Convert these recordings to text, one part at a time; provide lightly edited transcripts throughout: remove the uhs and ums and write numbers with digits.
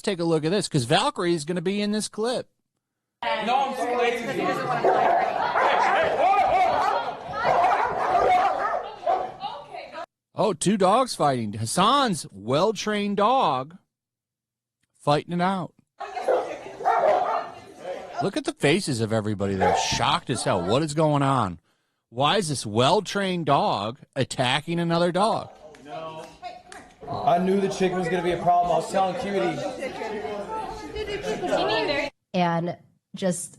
take a look at this, because Valkyrie is going to be in this clip. No, I'm so lazy. Oh, two dogs fighting. Hasan's well-trained dog fighting it out. Look at the faces of everybody. They're shocked as hell. What is going on? Why is this well-trained dog attacking another dog? No. I knew the chicken was going to be a problem. I was telling Cutie. And just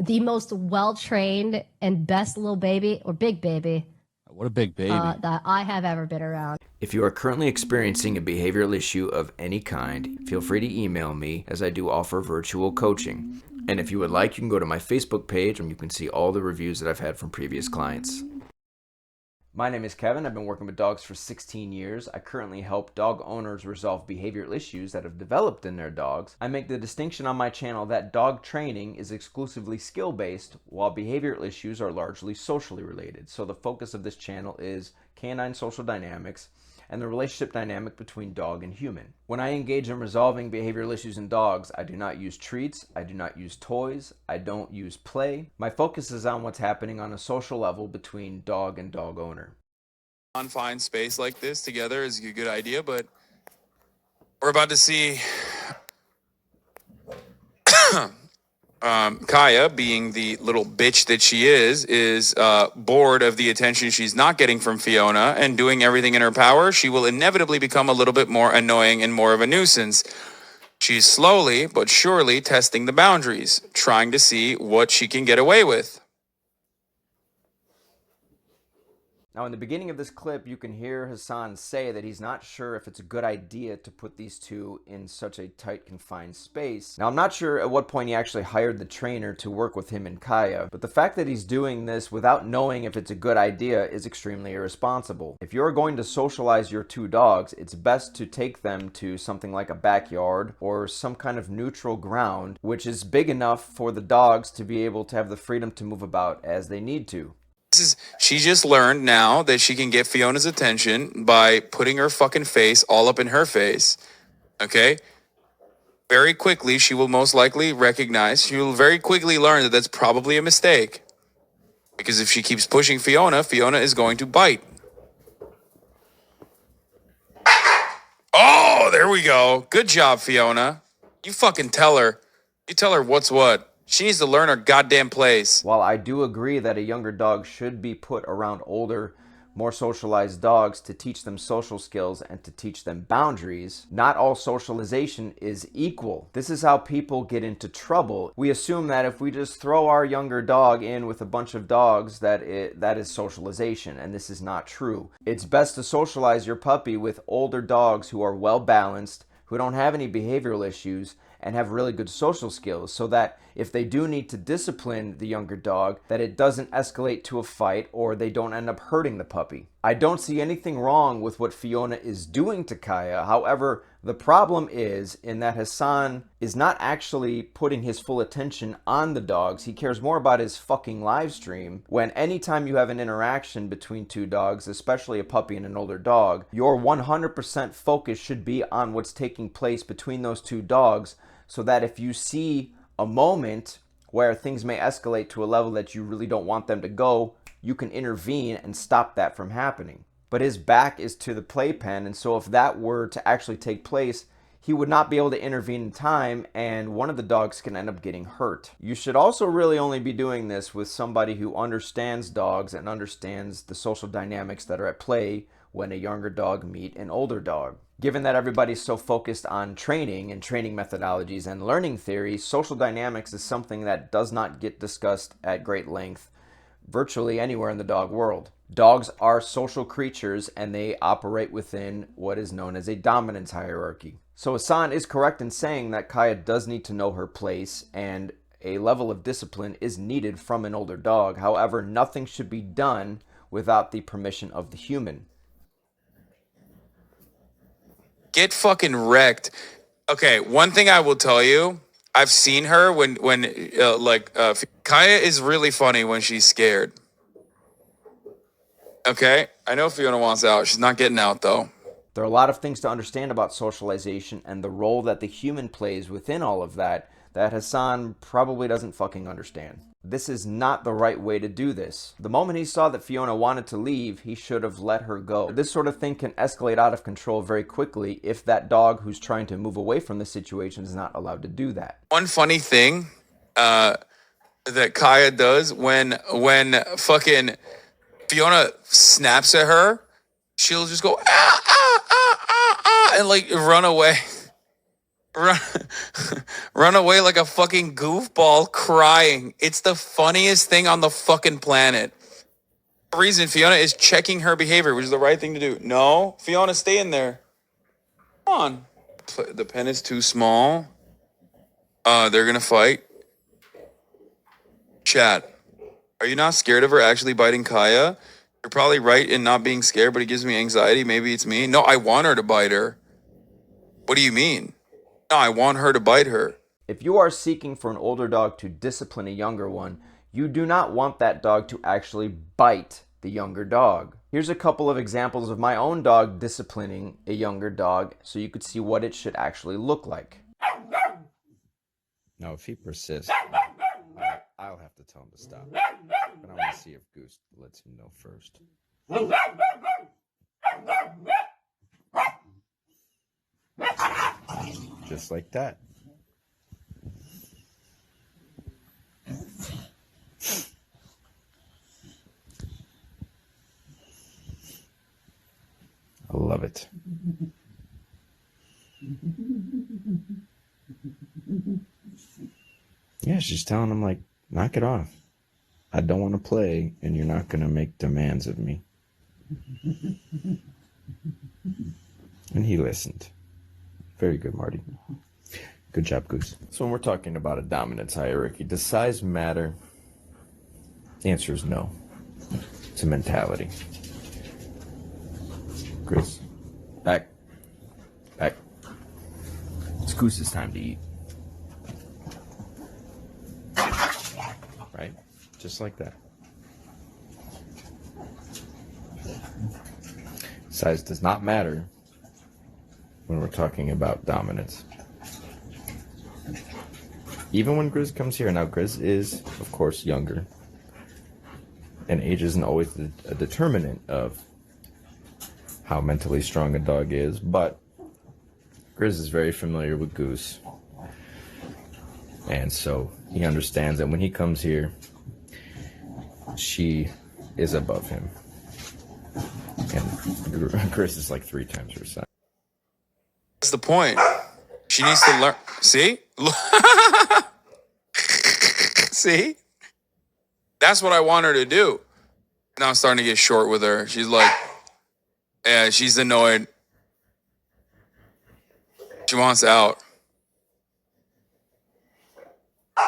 the most well-trained and best little baby, or big baby, What a big baby. that I have ever been around. If you are currently experiencing a behavioral issue of any kind, feel free to email me, as I do offer virtual coaching. And if you would like, you can go to my Facebook page and you can see all the reviews that I've had from previous clients. My name is Kevin. I've been working with dogs for 16 years. I currently help dog owners resolve behavioral issues that have developed in their dogs. I make the distinction on my channel that dog training is exclusively skill-based, while behavioral issues are largely socially related. So the focus of this channel is canine social dynamics and the relationship dynamic between dog and human. When I engage in resolving behavioral issues in dogs, I do not use treats, I do not use toys, I don't use play. My focus is on what's happening on a social level between dog and dog owner. Confined space like this together is a good idea, but we're about to see Kaya, being the little bitch that she is bored of the attention she's not getting from Fiona, and doing everything in her power, she will inevitably become a little bit more annoying and more of a nuisance. She's slowly but surely testing the boundaries, trying to see what she can get away with. Now, in the beginning of this clip, you can hear Hasan say that he's not sure if it's a good idea to put these two in such a tight, confined space. Now, I'm not sure at what point he actually hired the trainer to work with him and Kaya, but the fact that he's doing this without knowing if it's a good idea is extremely irresponsible. If you're going to socialize your two dogs, it's best to take them to something like a backyard or some kind of neutral ground, which is big enough for the dogs to be able to have the freedom to move about as they need to. She just learned now that she can get Fiona's attention by putting her fucking face all up in her face. Okay? Very quickly, she will most likely recognize, she will very quickly learn that that's probably a mistake. Because if she keeps pushing Fiona, Fiona is going to bite. Oh, there we go. Good job, Fiona. You fucking tell her. You tell her what's what. She needs to learn her goddamn place. While I do agree that a younger dog should be put around older, more socialized dogs to teach them social skills and to teach them boundaries, not all socialization is equal. This is how people get into trouble. We assume that if we just throw our younger dog in with a bunch of dogs, that is socialization, and this is not true. It's best to socialize your puppy with older dogs who are well balanced, who don't have any behavioral issues, and have really good social skills, so that if they do need to discipline the younger dog, that it doesn't escalate to a fight or they don't end up hurting the puppy. I don't see anything wrong with what Fiona is doing to Kaya. However, the problem is in that Hasan is not actually putting his full attention on the dogs. He cares more about his fucking live stream, when anytime you have an interaction between two dogs, especially a puppy and an older dog, your 100% focus should be on what's taking place between those two dogs, so that if you see a moment where things may escalate to a level that you really don't want them to go, you can intervene and stop that from happening. But his back is to the playpen, and so if that were to actually take place, he would not be able to intervene in time, and one of the dogs can end up getting hurt. You should also really only be doing this with somebody who understands dogs and understands the social dynamics that are at play when a younger dog meet an older dog. Given that everybody's so focused on training and training methodologies and learning theory, social dynamics is something that does not get discussed at great length virtually anywhere in the dog world. Dogs are social creatures, and they operate within what is known as a dominance hierarchy. So Hasan is correct in saying that Kaya does need to know her place, and a level of discipline is needed from an older dog. However, nothing should be done without the permission of the human. Get fucking wrecked. Okay, one thing I will tell you, I've seen her when Kaya is really funny when she's scared. Okay, I know Fiona wants out. She's not getting out though. There are a lot of things to understand about socialization and the role that the human plays within all of that Hasan probably doesn't fucking understand. This is not the right way to do this. The moment he saw that Fiona wanted to leave, he should have let her go. This sort of thing can escalate out of control very quickly if that dog who's trying to move away from the situation is not allowed to do that. One funny thing that Kaya does when fucking Fiona snaps at her, she'll just go ah ah ah ah ah and like run away. Run away like a fucking goofball crying. It's the funniest thing on the fucking planet. The reason Fiona is checking her behavior, which is the right thing to do. No, Fiona, stay in there. Come on. The pen is too small. They're gonna fight. Chat. Are you not scared of her actually biting Kaya? You're probably right in not being scared, but it gives me anxiety. Maybe it's me. No, I want her to bite her. What do you mean? No, I want her to bite her. If you are seeking for an older dog to discipline a younger one, you do not want that dog to actually bite the younger dog. Here's a couple of examples of my own dog disciplining a younger dog so you could see what it should actually look like. Now, if he persists, I'll have to tell him to stop. But I want to see if Goose lets him know first. Just like that. I love it. Yeah, she's telling him, like, knock it off. I don't want to play, and you're not going to make demands of me. And he listened. Very good, Marty. Good job, Goose. So when we're talking about a dominance hierarchy, does size matter? The answer is no. It's a mentality. Chris, back. Back. It's Goose's time to eat. Right? Just like that. Size does not matter when we're talking about dominance. Even when Grizz comes here, now Grizz is, of course, younger. And age isn't always a determinant of how mentally strong a dog is, but Grizz is very familiar with Goose. And so he understands that when he comes here, she is above him. And Chris is like 3 times her size. That's the point. She needs to learn. See? See? That's what I want her to do. Now I'm starting to get short with her. She's like, yeah, she's annoyed. She wants out.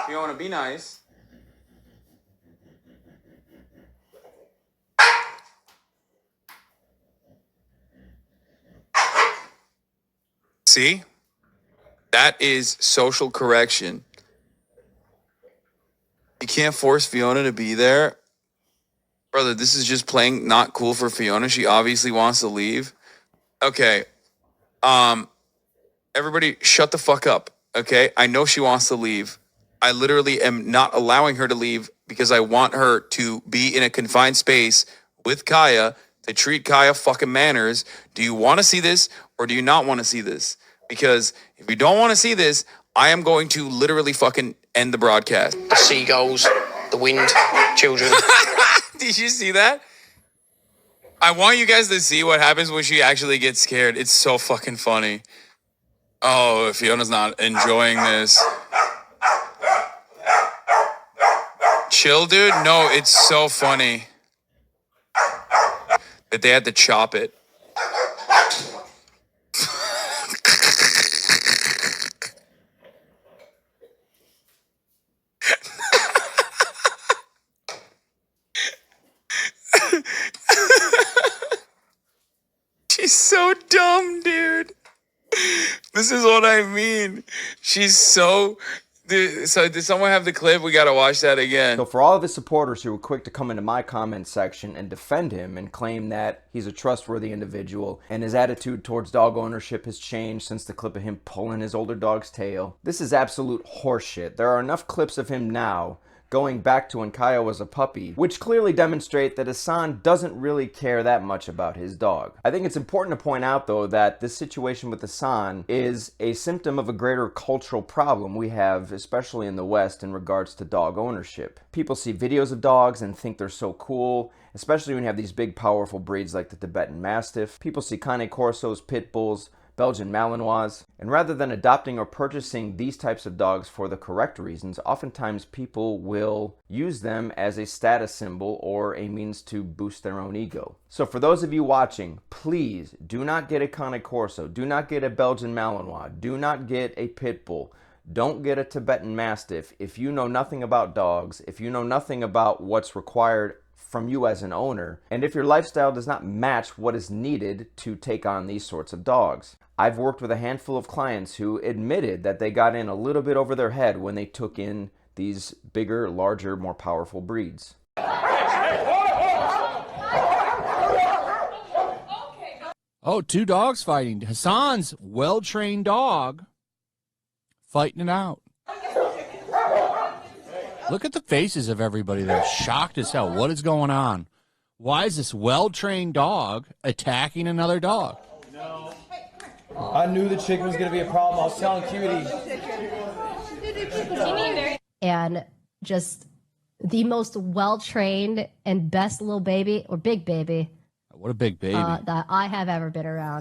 You want to be nice. See? That is social correction. You can't force Fiona to be there. Brother, this is just playing not cool for Fiona. She obviously wants to leave. Okay. Everybody shut the fuck up. Okay? I know she wants to leave. I literally am not allowing her to leave because I want her to be in a confined space with Kaya to treat Kaya fucking manners. Do you want to see this or do you not want to see this? Because if you don't want to see this, I am going to literally fucking end the broadcast. The seagulls, the wind, children. Did you see that? I want you guys to see what happens when she actually gets scared. It's so fucking funny. Oh, Fiona's not enjoying this. Chill, dude? No, it's so funny that they had to chop it. She's so dumb, dude. This is what I mean. She's so So did someone have the clip? We got to watch that again. So for all of his supporters who were quick to come into my comment section and defend him and claim that he's a trustworthy individual and his attitude towards dog ownership has changed since the clip of him pulling his older dog's tail, this is absolute horseshit. There are enough clips of him now going back to when Kyle was a puppy, which clearly demonstrate that Hasan doesn't really care that much about his dog. I think it's important to point out, though, that this situation with Hasan is a symptom of a greater cultural problem we have, especially in the West, in regards to dog ownership. People see videos of dogs and think they're so cool, especially when you have these big, powerful breeds like the Tibetan Mastiff. People see Cane Corsos, Pit Bulls, Belgian Malinois, and rather than adopting or purchasing these types of dogs for the correct reasons, oftentimes people will use them as a status symbol or a means to boost their own ego. So for those of you watching, please do not get a Cane Corso, do not get a Belgian Malinois, do not get a Pit Bull, don't get a Tibetan Mastiff if you know nothing about dogs, if you know nothing about what's required from you as an owner, and if your lifestyle does not match what is needed to take on these sorts of dogs. I've worked with a handful of clients who admitted that they got in a little bit over their head when they took in these bigger, larger, more powerful breeds. Oh, two dogs fighting. Hasan's well-trained dog fighting it out. Look at the faces of everybody. They're shocked as hell. What is going on? Why is this well-trained dog attacking another dog? I knew the chicken was going to be a problem. I was telling Cutie. And just the most well-trained and best little baby or big baby What a big baby. that I have ever been around.